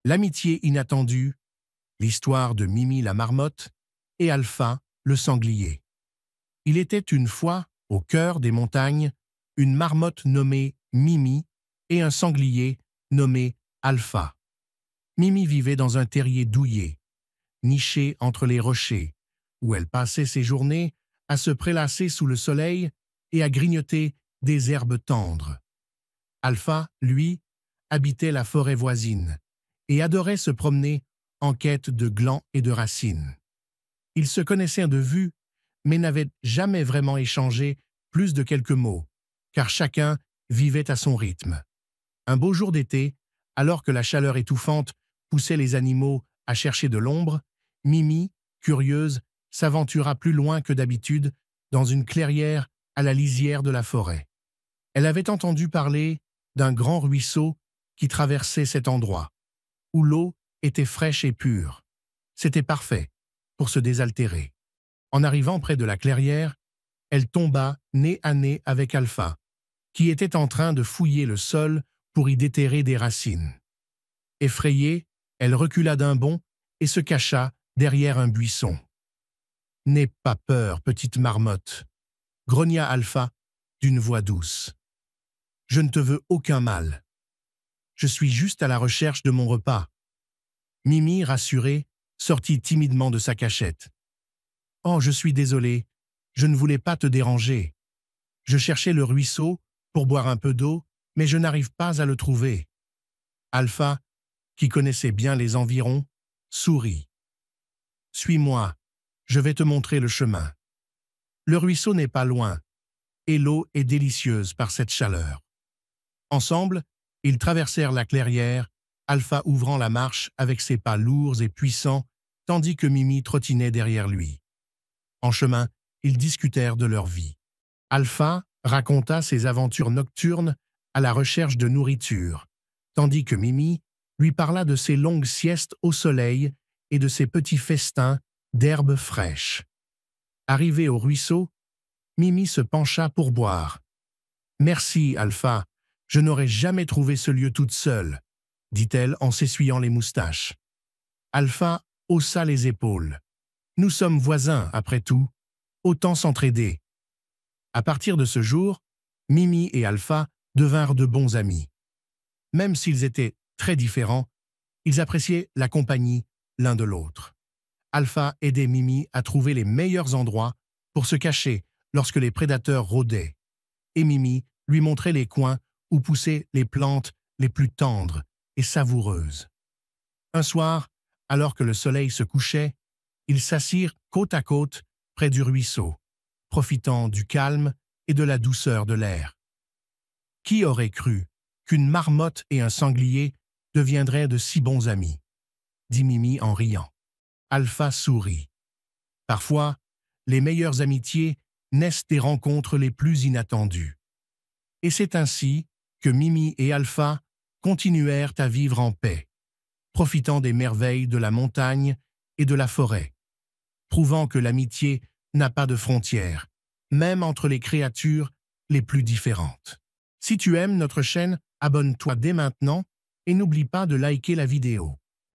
L'amitié inattendue, l'histoire de Mimi la marmotte et Alpha le sanglier. Il était une fois, au cœur des montagnes, une marmotte nommée Mimi et un sanglier nommé Alpha. Mimi vivait dans un terrier douillet, niché entre les rochers, où elle passait ses journées à se prélasser sous le soleil et à grignoter des herbes tendres. Alpha, lui, habitait la forêt voisine et adorait se promener en quête de glands et de racines. Ils se connaissaient de vue, mais n'avaient jamais vraiment échangé plus de quelques mots, car chacun vivait à son rythme. Un beau jour d'été, alors que la chaleur étouffante poussait les animaux à chercher de l'ombre, Mimi, curieuse, s'aventura plus loin que d'habitude dans une clairière à la lisière de la forêt. Elle avait entendu parler d'un grand ruisseau qui traversait cet endroit, où l'eau était fraîche et pure. C'était parfait pour se désaltérer. En arrivant près de la clairière, elle tomba nez à nez avec Alpha, qui était en train de fouiller le sol pour y déterrer des racines. Effrayée, elle recula d'un bond et se cacha derrière un buisson. « N'aie pas peur, petite marmotte », grogna Alpha d'une voix douce. « Je ne te veux aucun mal. Je suis juste à la recherche de mon repas. » Mimi, rassurée, sortit timidement de sa cachette. « Oh, je suis désolée, je ne voulais pas te déranger. Je cherchais le ruisseau pour boire un peu d'eau, mais je n'arrive pas à le trouver. » Alpha, qui connaissait bien les environs, sourit. « Suis-moi, je vais te montrer le chemin. Le ruisseau n'est pas loin, et l'eau est délicieuse par cette chaleur. » Ensemble, ils traversèrent la clairière, Alpha ouvrant la marche avec ses pas lourds et puissants, tandis que Mimi trottinait derrière lui. En chemin, ils discutèrent de leur vie. Alpha raconta ses aventures nocturnes à la recherche de nourriture, tandis que Mimi lui parla de ses longues siestes au soleil et de ses petits festins d'herbes fraîches. Arrivée au ruisseau, Mimi se pencha pour boire. « Merci, Alpha, je n'aurais jamais trouvé ce lieu toute seule, » dit-elle en s'essuyant les moustaches. Alpha haussa les épaules. « Nous sommes voisins, après tout. Autant s'entraider. » À partir de ce jour, Mimi et Alpha devinrent de bons amis. Même s'ils étaient très différents, ils appréciaient la compagnie l'un de l'autre. Alpha aidait Mimi à trouver les meilleurs endroits pour se cacher lorsque les prédateurs rôdaient, et Mimi lui montrait les coins où poussaient les plantes les plus tendres et savoureuses. Un soir, alors que le soleil se couchait, ils s'assirent côte à côte près du ruisseau, profitant du calme et de la douceur de l'air. Qui aurait cru qu'une marmotte et un sanglier deviendraient de si bons amis, dit Mimi en riant. Alpha sourit. Parfois, les meilleures amitiés naissent des rencontres les plus inattendues. Et c'est ainsi que Mimi et Alpha continuèrent à vivre en paix, profitant des merveilles de la montagne et de la forêt, prouvant que l'amitié n'a pas de frontières, même entre les créatures les plus différentes. Si tu aimes notre chaîne, abonne-toi dès maintenant et n'oublie pas de liker la vidéo.